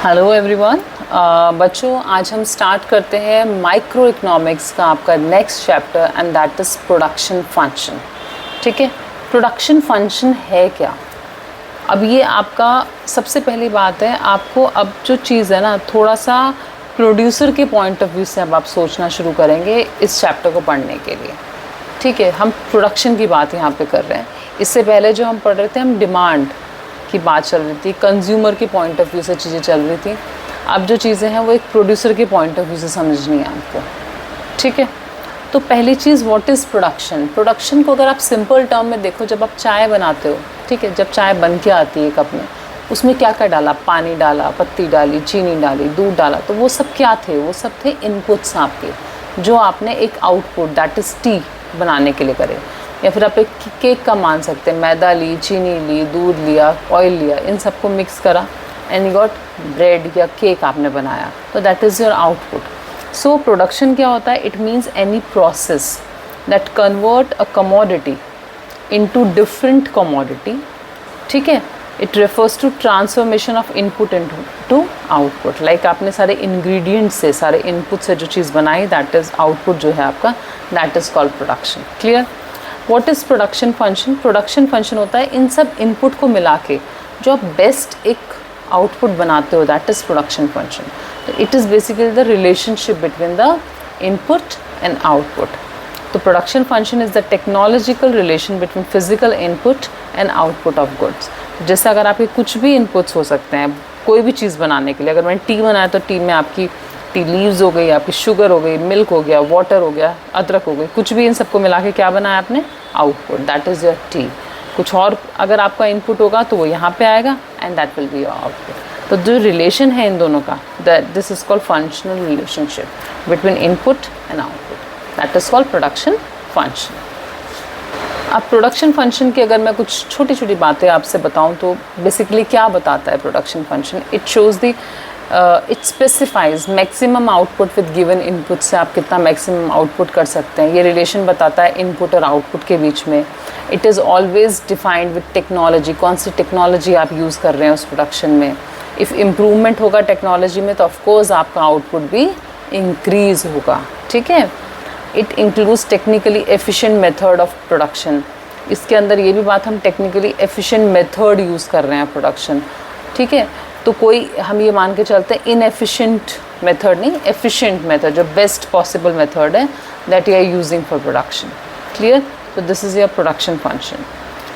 Hello everyone. बच्चों, आज हम स्टार्ट करते हैं माइक्रो इकोनॉमिक्स का आपका next chapter and that is production function. ठीक है, प्रोडक्शन फंक्शन है क्या? अब ये आपका सबसे पहली बात है, आपको अब जो चीज़ है ना, थोड़ा सा प्रोड्यूसर के पॉइंट ऑफ व्यू से अब आप सोचना शुरू करेंगे इस चैप्टर को पढ़ने के लिए। ठीक है, हम प्रोडक्शन की बात यहाँ पे कर रहे हैं। इससे पहले जो हम पढ़ रहे थे, हम डिमांड की बात चल रही थी, कंज्यूमर के पॉइंट ऑफ व्यू से चीज़ें चल रही थी। अब जो चीज़ें हैं वो एक प्रोड्यूसर के पॉइंट ऑफ व्यू से समझनी है आपको। ठीक है, तो पहली चीज़, व्हाट इज़ प्रोडक्शन? प्रोडक्शन को अगर आप सिंपल टर्म में देखो, जब आप चाय बनाते हो, ठीक है, जब चाय बन के आती है कप में, उसमें क्या क्या डाला? पानी डाला, पत्ती डाली, चीनी डाली, दूध डाला, तो वो सब क्या थे? वो सब थे इनपुट्स आपके, जो आपने एक आउटपुट दैट इज़ टी बनाने के लिए करे। या फिर आप एक केक का मान सकते हैं, मैदा ली, चीनी ली, दूध लिया, ऑयल लिया, इन सबको मिक्स करा एंड यू गॉट ब्रेड या केक आपने बनाया, तो that is your output. So production क्या होता है? It means any process that convert a commodity into different commodity. ठीक है, it refers to transformation of input into output. Like आपने सारे इंग्रेडिएंट्स से, सारे इनपुट से जो चीज़ बनाई, दैट इज़ आउटपुट जो है आपका, that is called production. Clear? What is production function? Production function होता है इन सब इनपुट को मिला के जो आप बेस्ट एक आउटपुट बनाते हो, दैट इज़ प्रोडक्शन फंक्शन। तो it is basically the relationship between the input and output. तो production function is the technological relation between physical input and output of goods. जैसे अगर आपके कुछ भी इनपुट्स हो सकते हैं कोई भी चीज़ बनाने के लिए, अगर मैंने टी बनाया तो टी में आपकी टी लीव्स हो गई, आपकी शुगर हो गई, मिल्क हो गया, वाटर हो गया, अदरक हो गई, कुछ भी इन सबको मिला के क्या बनाया आपने? Output, that is your T. कुछ और अगर आपका इनपुट होगा तो वो यहाँ पे आएगा and that will be your output. तो जो रिलेशन है इन दोनों का, this is called functional relationship between input and output, that is called production function. अब प्रोडक्शन फंक्शन की अगर मैं कुछ छोटी छोटी बातें आपसे बताऊं तो बेसिकली क्या बताता है production function? It shows the it specifies maximum output with given input, से आप कितना मैक्सिमम आउटपुट कर सकते हैं। ये रिलेशन बताता है इनपुट और आउटपुट के बीच में। It is always defined with technology, कौन सी टेक्नोलॉजी आप यूज़ कर रहे हैं उस प्रोडक्शन में। इफ़ इम्प्रूवमेंट होगा टेक्नोलॉजी में तो ऑफकोर्स आपका आउटपुट भी इंक्रीज़ होगा। ठीक है, it includes technically efficient method of production. इसके अंदर ये भी बात, हम टेक्निकली एफिशिएंट मेथड यूज़ कर रहे हैं प्रोडक्शन। ठीक है, तो कोई हम ये मान के चलते हैं इनएफिशिएंट मेथड नहीं, एफिशिएंट मेथड, जो बेस्ट पॉसिबल मेथड है, that you are using for production. Clear? तो this is your production function.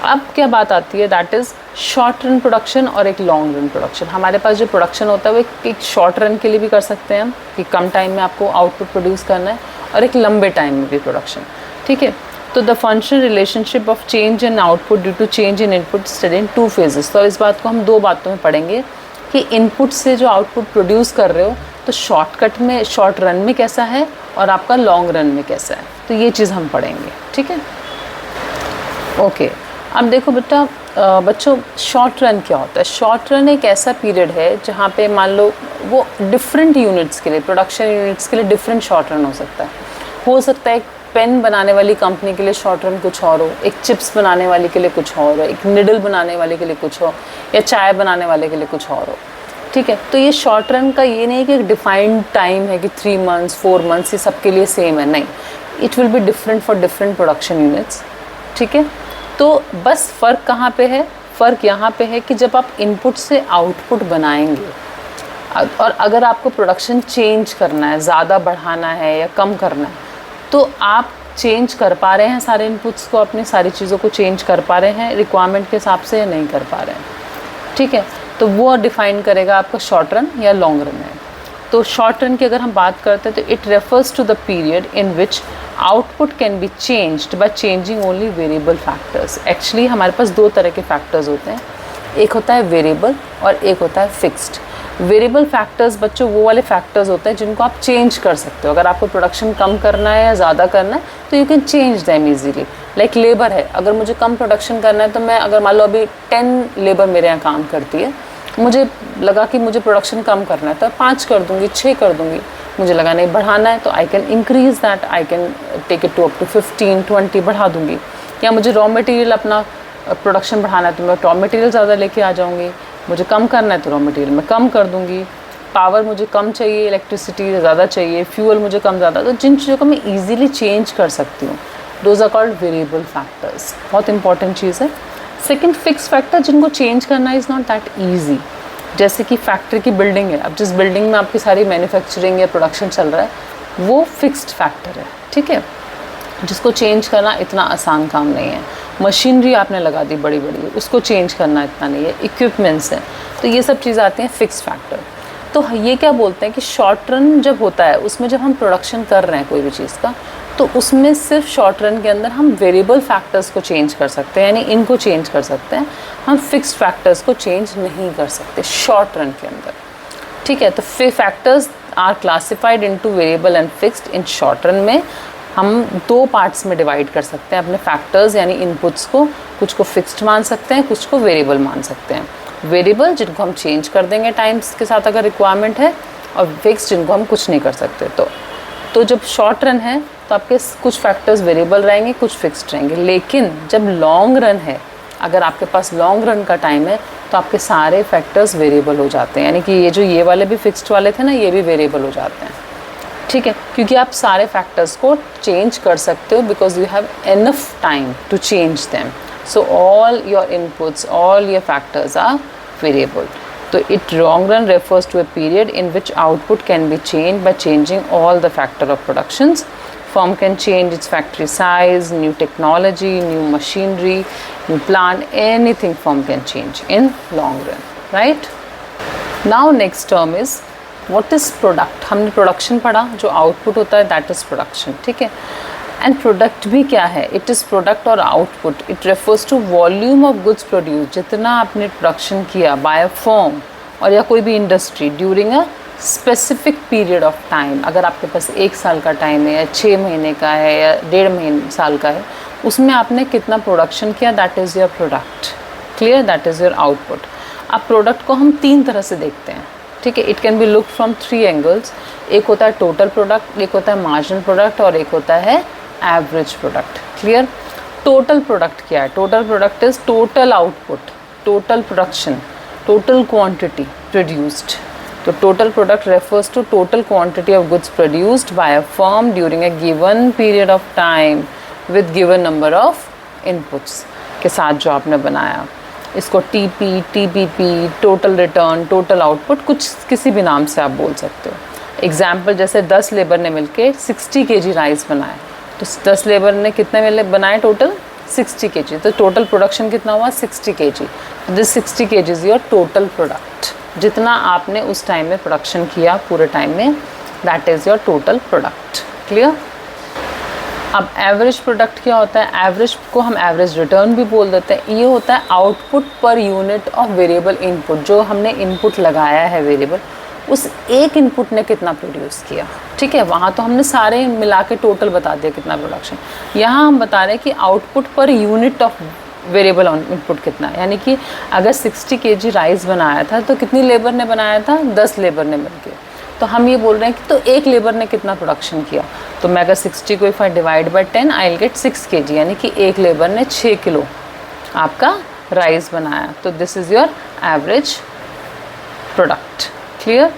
अब क्या बात आती है, that is short run production और एक लॉन्ग रन प्रोडक्शन। हमारे पास जो प्रोडक्शन होता है वो एक शॉर्ट रन के लिए भी कर सकते हैं हम, कि कम टाइम में आपको आउटपुट प्रोड्यूस करना है, और एक लंबे टाइम में भी प्रोडक्शन। ठीक है, तो the functional relationship of change in output due to change in input study in two phases. तो इस बात को हम दो बातों में पढ़ेंगे कि इनपुट से जो आउटपुट प्रोड्यूस कर रहे हो, तो शॉर्टकट में, शॉर्ट रन में कैसा है और आपका लॉन्ग रन में कैसा है, तो ये चीज़ हम पढ़ेंगे। ठीक है, ओके। अब देखो बेटा, बच्चों, शॉर्ट रन क्या होता है? शॉर्ट रन एक ऐसा पीरियड है जहाँ पे मान लो वो डिफरेंट यूनिट्स के लिए, प्रोडक्शन यूनिट्स के लिए डिफरेंट शॉर्ट रन हो सकता है। हो सकता है एक पेन बनाने वाली कंपनी के लिए शॉर्ट रन कुछ और हो, एक चिप्स बनाने वाले के लिए कुछ और हो, एक निडल बनाने वाले के लिए कुछ हो, या चाय बनाने वाले के लिए कुछ और हो। ठीक है, तो ये शॉर्ट रन का ये नहीं कि एक डिफाइंड टाइम है कि 3 मंथ्स 4 मंथ्स ये सबके लिए सेम है, नहीं। It will be different for different production units. ठीक है, तो बस फ़र्क कहाँ पे है? फ़र्क यहाँ पे है कि जब आप इनपुट से आउटपुट बनाएंगे, और अगर आपको प्रोडक्शन चेंज करना है, ज़्यादा बढ़ाना है या कम करना है, तो आप चेंज कर पा रहे हैं सारे इनपुट्स को, अपनी सारी चीज़ों को चेंज कर पा रहे हैं रिक्वायरमेंट के हिसाब से, या नहीं कर पा रहे हैं। ठीक है, तो वो डिफ़ाइन करेगा आपका शॉर्ट रन या लॉन्ग रन है। तो शॉर्ट रन की अगर हम बात करते हैं तो it refers to the period in which output can be changed by changing only variable factors. Actually हमारे पास दो तरह के फैक्टर्स होते हैं, एक होता है वेरिएबल और एक होता है फिक्स्ड। वेरिएबल फैक्टर्स बच्चों वो वाले फैक्टर्स होते हैं जिनको आप चेंज कर सकते हो। अगर आपको प्रोडक्शन कम करना है या ज़्यादा करना है तो you can change them easily. Like labour है, अगर मुझे कम प्रोडक्शन करना है तो मैं, अगर मान लो अभी 10 लेबर मेरे यहाँ काम करती है, मुझे लगा कि मुझे प्रोडक्शन कम करना है तो 5 कर दूँगी, 6 कर दूँगी। मुझे लगा नहीं बढ़ाना है तो I can increase that, I can take it to up to 15 20 बढ़ा दूँगी। या मुझे रॉ मटेरियल अपना प्रोडक्शन बढ़ाना है तो मैं रॉ मटेरियल ज़्यादा लेके आ जाऊँगी। मुझे कम करना है तो रॉ मटेरियल मैं कम कर दूँगी। पावर मुझे कम चाहिए, इलेक्ट्रिसिटी ज़्यादा चाहिए, फ्यूल मुझे कम ज़्यादा, तो जिन चीज़ों को मैं ईजिली चेंज कर सकती हूँ, those are called variable factors. बहुत इंपॉर्टेंट चीज़ है। सेकेंड, फिक्स फैक्टर जिनको चेंज करना इज़ नॉट दैट ईजी। जैसे कि फैक्ट्री की बिल्डिंग है, अब जिस बिल्डिंग में आपकी सारी मैन्युफैक्चरिंग या प्रोडक्शन चल रहा है वो फिक्स्ड फैक्टर है, ठीक है, जिसको चेंज करना इतना आसान काम नहीं है। मशीनरी आपने लगा दी बड़ी बड़ी, उसको चेंज करना इतना नहीं है, इक्विपमेंट्स हैं, तो ये सब चीज़ें आती हैं फिक्स फैक्टर। तो ये क्या बोलते हैं कि शॉर्ट रन जब होता है उसमें जब हम प्रोडक्शन कर रहे हैं कोई भी चीज़ का, तो उसमें सिर्फ शॉर्ट रन के अंदर हम वेरिएबल फैक्टर्स को चेंज कर सकते हैं, यानी इनको चेंज कर सकते हैं, हम फिक्स्ड फैक्टर्स को चेंज नहीं कर सकते शॉर्ट रन के अंदर, ठीक है। तो factors are classified into variable and fixed in short run में हम दो पार्ट्स में डिवाइड कर सकते हैं अपने फैक्टर्स यानी इनपुट्स को, कुछ को फिक्स्ड मान सकते हैं, कुछ को वेरिएबल मान सकते हैं। वेरिएबल जिनको हम चेंज कर देंगे टाइम्स के साथ अगर रिक्वायरमेंट है, और फिक्स्ड जिनको हम कुछ नहीं कर सकते। तो जब शॉर्ट रन है तो आपके कुछ फैक्टर्स वेरिएबल रहेंगे, कुछ फिक्स्ड रहेंगे। लेकिन जब लॉन्ग रन है, अगर आपके पास लॉन्ग रन का टाइम है, तो आपके सारे फैक्टर्स वेरिएबल हो जाते हैं, यानी कि ये वाले भी फिक्स्ड वाले थे ना, ये भी वेरिएबल हो जाते हैं, ठीक है, क्योंकि आप सारे फैक्टर्स को चेंज कर सकते हो because you have enough time to change them. So all your inputs, all your factors are variable. तो it long run refers to a period in which output can be changed by changing all the factor of productions. Firm can change its factory size, new technology, new machinery, new plant, anything firm can change in long run, right? Now next term is what is product. हमने production पढ़ा, जो output होता है that is production, ठीक है। And product भी क्या है, इट इज़ प्रोडक्ट और output, it refers to volume of goods produce, जितना आपने प्रोडक्शन किया बाय अ फर्म और या कोई भी industry during a specific period of time. अगर आपके पास 1 साल का टाइम है या 6 महीने का है या 1.5 साल का है, उसमें आपने कितना प्रोडक्शन किया, that is your product, clear, that is your output. अब प्रोडक्ट को हम 3 तरह से देखते हैं, ठीक है। It can be look from 3 angles. एक होता है टोटल प्रोडक्ट, एक होता है मार्जिनल प्रोडक्ट और एक होता है average product, clear. Total product क्या है? Total product is total output, total production, total quantity produced. तो total product refers to total quantity of goods produced by a firm during a given period of time with given number of inputs के साथ जो आपने बनाया। इसको TP, TPP, total return, total output, कुछ किसी भी नाम से आप बोल सकते हो। एग्जाम्पल जैसे 10 लेबर ने मिलके 60 kg राइस बनाए, तो 10 लेबर ने कितने बनाए टोटल? 60 kg। तो टोटल प्रोडक्शन कितना हुआ? 60 kg। This 60 kg is your total product, जितना आपने उस टाइम में प्रोडक्शन किया पूरे टाइम में, that is your total product, clear. अब एवरेज प्रोडक्ट क्या होता है? एवरेज को हम एवरेज रिटर्न भी बोल देते हैं। ये होता है output per unit of variable input, जो हमने इनपुट लगाया है वेरिएबल, उस एक इनपुट ने कितना प्रोड्यूस किया, ठीक है। वहाँ तो हमने सारे मिला के टोटल बता दिया कितना प्रोडक्शन। यहाँ हम बता रहे हैं कि output per unit of variable input कितना है, यानी कि अगर 60 kg राइस बनाया था तो कितनी लेबर ने बनाया था? 10 लेबर ने मिलके। तो हम ये बोल रहे हैं कि तो एक लेबर ने कितना प्रोडक्शन किया, तो मैं अगर 60 को if I divide by 10 I will get 6 kg, यानी कि एक लेबर ने 6 किलो आपका राइस बनाया। तो this is your average product, clear.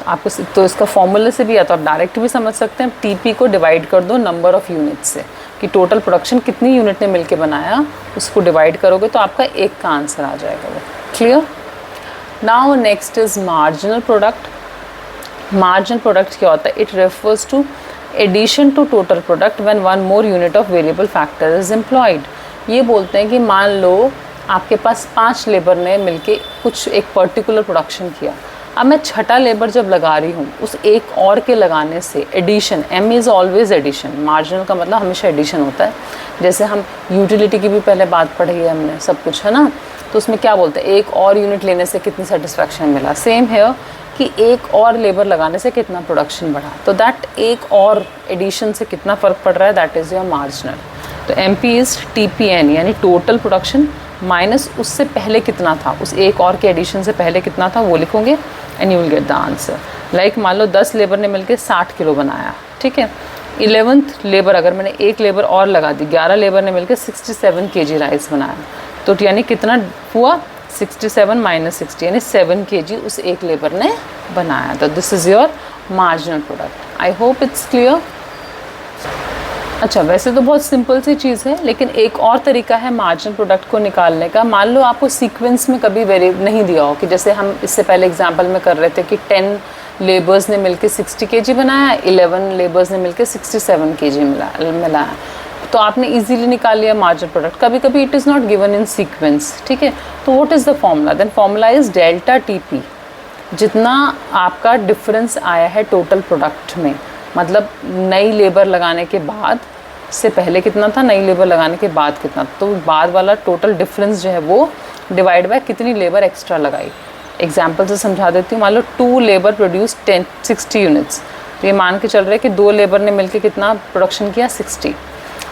आपको तो इसका फॉर्मूले से भी या तो आप डायरेक्ट भी समझ सकते हैं, टीपी को डिवाइड कर दो नंबर ऑफ़ यूनिट से, कि टोटल प्रोडक्शन कितनी यूनिट ने मिलके बनाया, उसको डिवाइड करोगे तो आपका एक का आंसर आ जाएगा वो, clear. Now next is marginal product. Marginal product क्या होता है? It refers to addition to total product when one more unit of variable factor is employed. ये बोलते हैं कि मान लो आपके पास 5 लेबर ने मिलके कुछ एक पर्टिकुलर प्रोडक्शन किया, अब मैं छठा लेबर जब लगा रही हूँ, उस एक और के लगाने से addition, M is always addition, marginal का मतलब हमेशा एडिशन होता है। जैसे हम यूटिलिटी की भी पहले बात पढ़ी है हमने, सब कुछ है ना, तो उसमें क्या बोलते हैं, एक और यूनिट लेने से कितनी सेटिस्फैक्शन मिला। सेम है कि एक और लेबर लगाने से कितना प्रोडक्शन बढ़ा, तो दैट एक और एडिशन से कितना फ़र्क पड़ रहा है, दैट इज़ योर मार्जिनल। तो M P is T P N, यानी टोटल प्रोडक्शन माइनस उससे पहले कितना था, उस एक और के एडिशन से पहले कितना था वो लिखोगे and you will get the answer. Like मान लो 10 लेबर ने मिलके 60 किलो बनाया, ठीक है। 11th लेबर अगर मैंने एक लेबर और लगा दी, 11 लेबर ने मिलके 67 kg राइस बनाया, तो यानी कितना हुआ? 67 माइनस 60 यानी 7 kg उस एक लेबर ने बनाया। तो this is your marginal product. I hope it's clear. अच्छा, वैसे तो बहुत सिंपल सी चीज़ है, लेकिन एक और तरीका है मार्जिनल प्रोडक्ट को निकालने का। मान लो आपको सीक्वेंस में कभी वेरी नहीं दिया हो, कि जैसे हम इससे पहले एग्जांपल में कर रहे थे कि 10 लेबर्स ने मिलके 60 kg बनाया, 11 लेबर्स ने मिलके 67 kg मिलाया, तो आपने इजीली निकाल लिया मार्जिनल प्रोडक्ट। कभी कभी it is not given in sequence, ठीक है। तो what is the formula? Then formula is delta TP. जितना आपका डिफरेंस आया है टोटल प्रोडक्ट में, मतलब नई लेबर लगाने के बाद से पहले कितना था, नई लेबर लगाने के बाद कितना, तो बाद वाला टोटल डिफरेंस जो है वो डिवाइड बाय कितनी लेबर एक्स्ट्रा लगाई। एग्जांपल से समझा देती हूँ। मान लो 2 लेबर प्रोड्यूस 60 यूनिट्स, तो ये मान के चल रहे हैं कि 2 लेबर ने मिलके कितना प्रोडक्शन किया 60,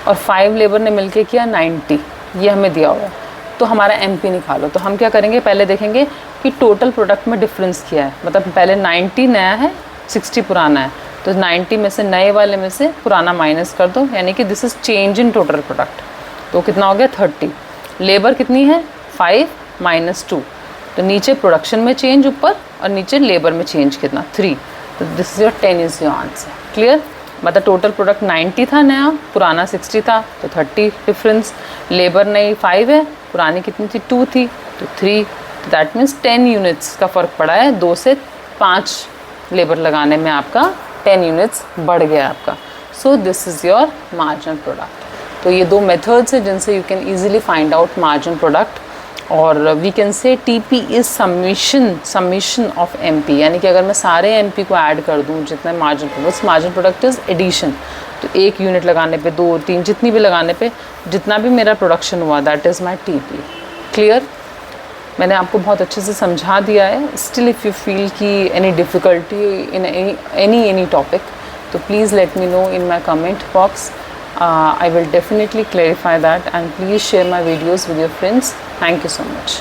और 5 लेबर ने मिलके किया 90, ये हमें दिया हुआ है। तो हमारा MP निकालो। तो हम क्या करेंगे, पहले देखेंगे कि टोटल प्रोडक्ट में डिफरेंस क्या है। मतलब पहले 90 नया है, 60 पुराना है, तो 90 में से नए वाले में से पुराना माइनस कर दो, यानी कि this is change in total product. तो कितना हो गया 30। लेबर कितनी है 5 माइनस 2, तो नीचे प्रोडक्शन में चेंज ऊपर, और नीचे लेबर में चेंज कितना 3। तो this is your 10 is your answer. Clear? मतलब टोटल प्रोडक्ट 90 था नया, पुराना 60 था, तो 30 डिफरेंस। लेबर नई 5 है, पुरानी कितनी थी 2 थी, तो 3। तो दैट मीन्स 10 यूनिट्स का फ़र्क पड़ा है। 2 से 5 लेबर लगाने में आपका 10 यूनिट्स बढ़ गया आपका। So this is your marginal product. तो ये 2 मेथड्स हैं जिनसे you can easily find out marginal product. और we can say TP is summation of MP, यानी कि अगर मैं सारे MP को ऐड कर दूँ जितने मार्जिनल प्रोडक्ट इज़ एडिशन। तो 1 यूनिट लगाने पे 2, 3 जितनी भी लगाने पे जितना भी मेरा प्रोडक्शन हुआ, that is my TP। Clear? मैंने आपको बहुत अच्छे से समझा दिया है। स्टिल इफ़ यू फील कि any difficulty in any topic, तो please let me know in my comment box. I will definitely clarify that, and please share my videos with your friends. Thank you so much.